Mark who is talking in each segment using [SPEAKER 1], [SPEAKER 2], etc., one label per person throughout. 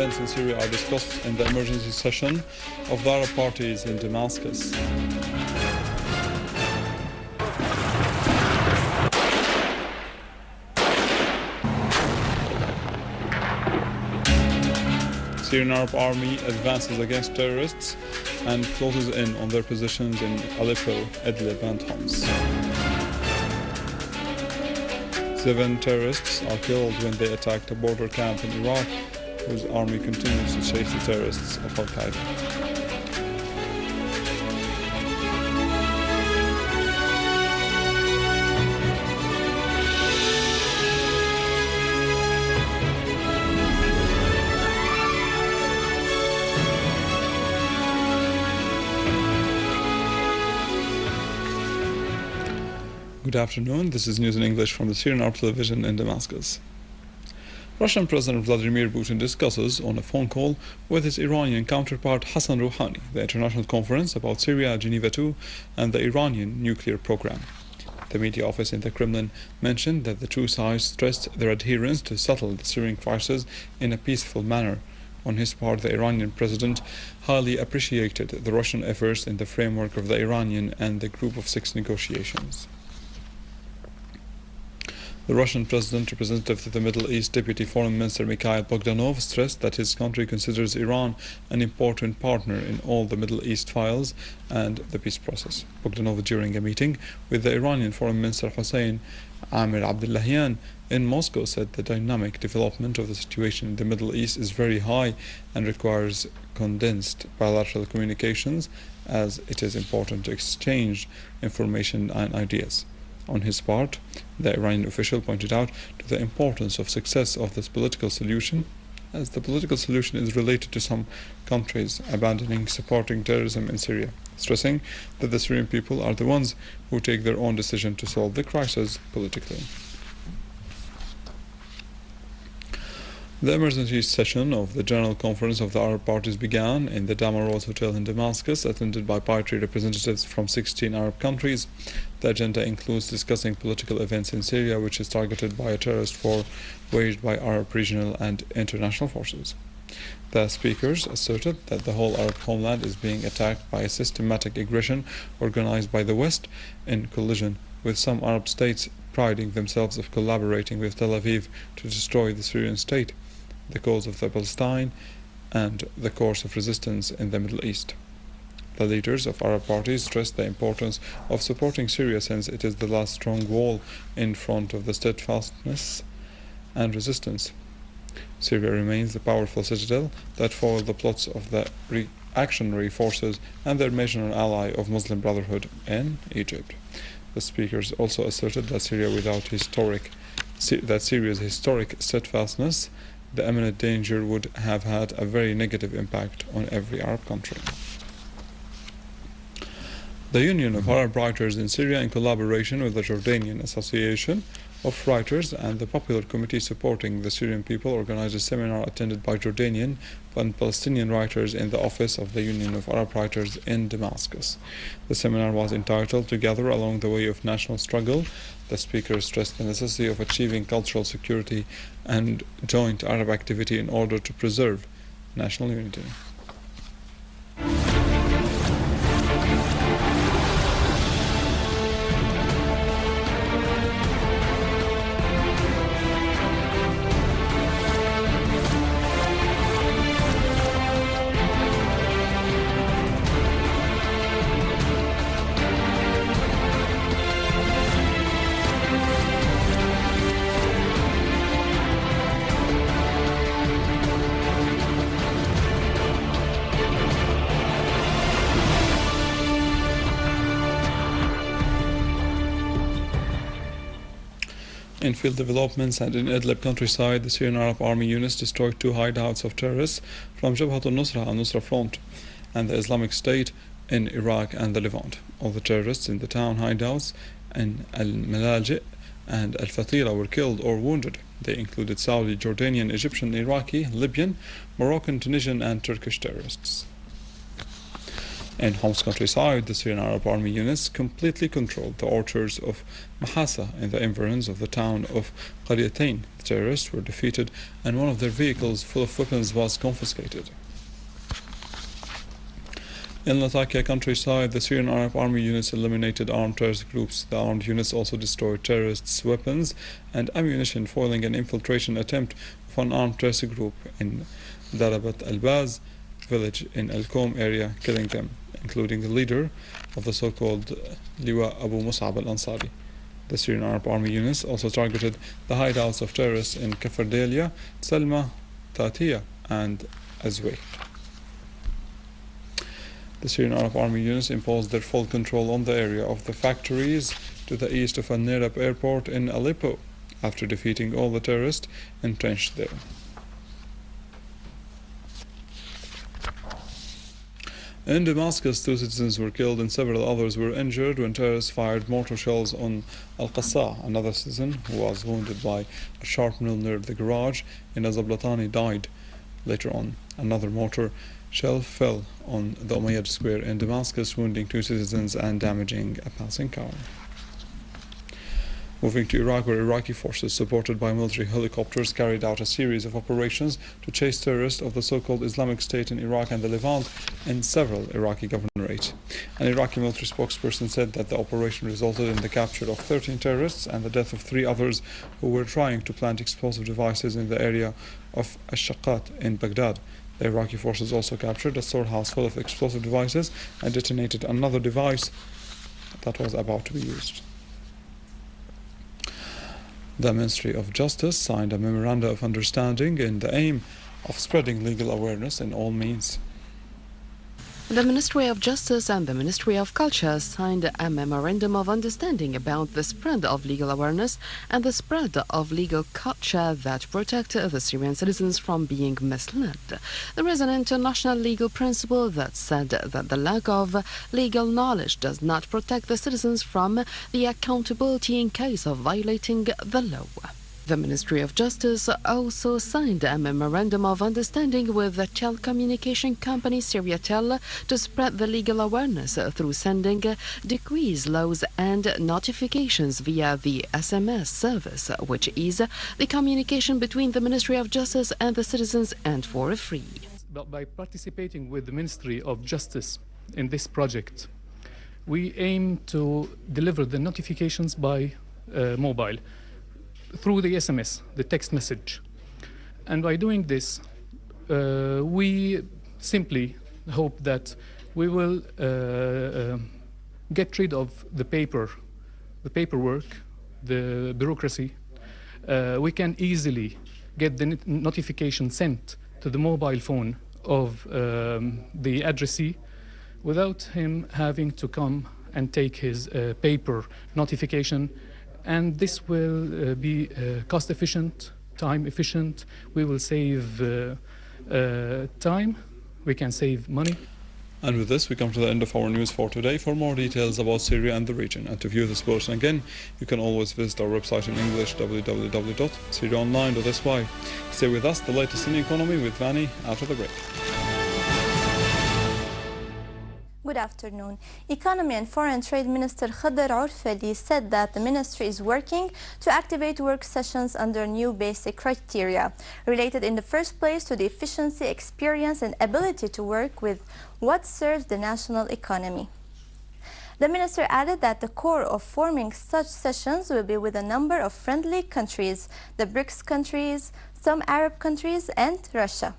[SPEAKER 1] events in Syria are discussed in the emergency session of the Arab parties in Damascus. Syrian Arab Army advances against terrorists and closes in on their positions in Aleppo, Idlib and Homs. 7 terrorists are killed when they attacked a border camp in Iraq, whose army continues to chase the terrorists of Al-Qaeda. Good afternoon, this is news in English from the Syrian Arab television in Damascus. Russian President Vladimir Putin discusses on a phone call with his Iranian counterpart Hassan Rouhani the international conference about Syria, Geneva II, and the Iranian nuclear program. The media office in the Kremlin mentioned that the two sides stressed their adherence to settle the Syrian crisis in a peaceful manner. On his part, the Iranian president highly appreciated the Russian efforts in the framework of the Iranian and the Group of 6 negotiations. The Russian President, representative to the Middle East, Deputy Foreign Minister Mikhail Bogdanov, stressed that his country considers Iran an important partner in all the Middle East files and the peace process. Bogdanov, during a meeting with the Iranian Foreign Minister Hossein Amir Abdullahian in Moscow, said the dynamic development of the situation in the Middle East is very high and requires condensed bilateral communications, as it is important to exchange information and ideas. On his part, the Iranian official pointed out to the importance of success of this political solution, as the political solution is related to some countries abandoning supporting terrorism in Syria, stressing that the Syrian people are the ones who take their own decision to solve the crisis politically. The emergency session of the General Conference of the Arab Parties began in the Dama Rose Hotel in Damascus, attended by party representatives from 16 Arab countries. The agenda includes discussing political events in Syria, which is targeted by a terrorist war waged by Arab regional and international forces. The speakers asserted that the whole Arab homeland is being attacked by a systematic aggression organized by the West in collision with some Arab states priding themselves of collaborating with Tel Aviv to destroy the Syrian state, the cause of the Palestine, and the course of resistance in the Middle East. The leaders of Arab parties stressed the importance of supporting Syria, since it is the last strong wall in front of the steadfastness and resistance. Syria remains the powerful citadel that foiled the plots of the reactionary forces and their major ally of Muslim Brotherhood in Egypt. The speakers also asserted that Syria's historic steadfastness, the imminent danger, would have had a very negative impact on every Arab country. The Union of Arab Writers in Syria, in collaboration with the Jordanian Association of Writers and the Popular Committee supporting the Syrian people, organized a seminar attended by Jordanian and Palestinian writers in the office of the Union of Arab Writers in Damascus. The seminar was entitled "Together Along the Way of National Struggle." The speakers stressed the necessity of achieving cultural security and joint Arab activity in order to preserve national unity. In field developments and in Idlib countryside, the Syrian Arab Army units destroyed 2 hideouts of terrorists from Jabhat al-Nusra and Nusra Front and the Islamic State in Iraq and the Levant. All the terrorists in the town hideouts in Al-Malaji and Al-Fatira were killed or wounded. They included Saudi, Jordanian, Egyptian, Iraqi, Libyan, Moroccan, Tunisian and Turkish terrorists. In Homs countryside, the Syrian Arab Army units completely controlled the orchards of Mahasa in the environs of the town of Qaryatain. The terrorists were defeated and one of their vehicles full of weapons was confiscated. In Latakia countryside, the Syrian Arab Army units eliminated armed terrorist groups. The armed units also destroyed terrorists' weapons and ammunition, foiling an infiltration attempt of an armed terrorist group in Darabat al-Baz village in Al Qom area, killing them, including the leader of the so-called Liwa Abu Mus'ab al-Ansari. The Syrian Arab Army units also targeted the hideouts of terrorists in Kafardalia, Salma, Tatiya and Azway. The Syrian Arab Army units imposed their full control on the area of the factories to the east of Al-Nerab airport in Aleppo after defeating all the terrorists entrenched there. In Damascus, 2 citizens were killed and several others were injured when terrorists fired mortar shells on Al-Qassa. Another citizen who was wounded by a sharp nail near the garage in Azablatani died. Later on, another mortar shell fell on the Umayyad Square in Damascus, wounding 2 citizens and damaging a passing car. Moving to Iraq, where Iraqi forces supported by military helicopters carried out a series of operations to chase terrorists of the so-called Islamic State in Iraq and the Levant in several Iraqi governorates. An Iraqi military spokesperson said that the operation resulted in the capture of 13 terrorists and the death of 3 others who were trying to plant explosive devices in the area of Ash-Shaqqat in Baghdad. The Iraqi forces also captured a storehouse full of explosive devices and detonated another device that was about to be used. The Ministry of Justice signed a memorandum of understanding in the aim of spreading legal awareness in all means.
[SPEAKER 2] The Ministry of Justice and the Ministry of Culture signed a memorandum of understanding about the spread of legal awareness and the spread of legal culture that protect the Syrian citizens from being misled. There is an international legal principle that said that the lack of legal knowledge does not protect the citizens from the accountability in case of violating the law. The Ministry of Justice also signed a memorandum of understanding with the telecommunication company Syriatel to spread the legal awareness through sending decrees, laws and notifications via the SMS service, which is the communication between the Ministry of Justice and the citizens and for free.
[SPEAKER 3] But by participating with the Ministry of Justice in this project, we aim to deliver the notifications by mobile, through the SMS, the text message. And by doing this, we simply hope that we will get rid of the paperwork, the bureaucracy. We can easily get the notification sent to the mobile phone of the addressee without him having to come and take his paper notification. And this will be cost efficient, time efficient. We will save time, we can save money.
[SPEAKER 1] And with this, we come to the end of our news for today. For more details about Syria and the region, and to view this bulletin again, you can always visit our website in English, www.syriaonline.sy. Stay with us, the latest in the economy with Vani after the break.
[SPEAKER 4] Good afternoon. Economy and Foreign Trade Minister Khadr Urfeli said that the ministry is working to activate work sessions under new basic criteria, related in the first place to the efficiency, experience and ability to work with what serves the national economy. The minister added that the core of forming such sessions will be with a number of friendly countries, the BRICS countries, some Arab countries and Russia.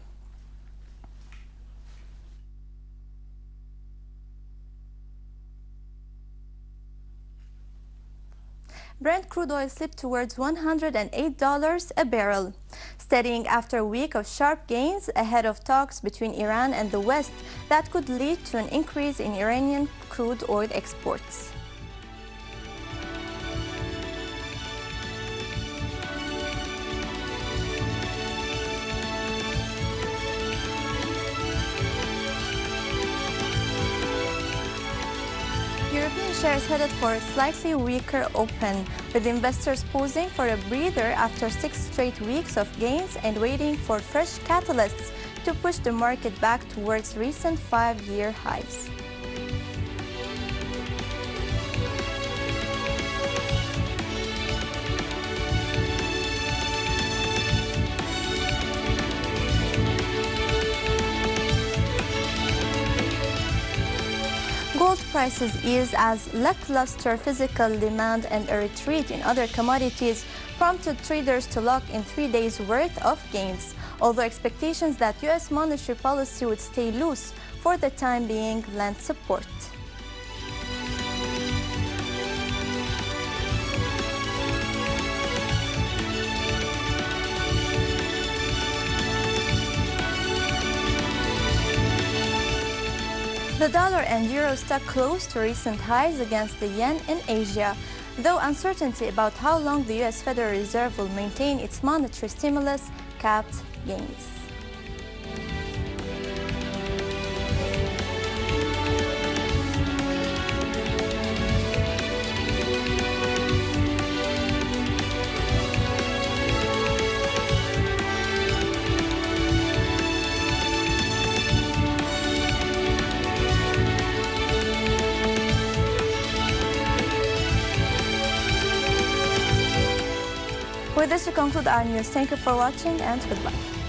[SPEAKER 4] Brent crude oil slipped towards $108 a barrel, steadying after a week of sharp gains ahead of talks between Iran and the West that could lead to an increase in Iranian crude oil exports. European shares headed for a slightly weaker open, with investors posing for a breather after 6 straight weeks of gains and waiting for fresh catalysts to push the market back towards recent 5-year highs. prices eased as lackluster physical demand and a retreat in other commodities prompted traders to lock in 3 days' worth of gains, although expectations that U.S. monetary policy would stay loose for the time being lent support. The dollar and euro stuck close to recent highs against the yen in Asia, though uncertainty about how long the U.S. Federal Reserve will maintain its monetary stimulus capped gains. With this, we conclude our news. Thank you for watching and goodbye.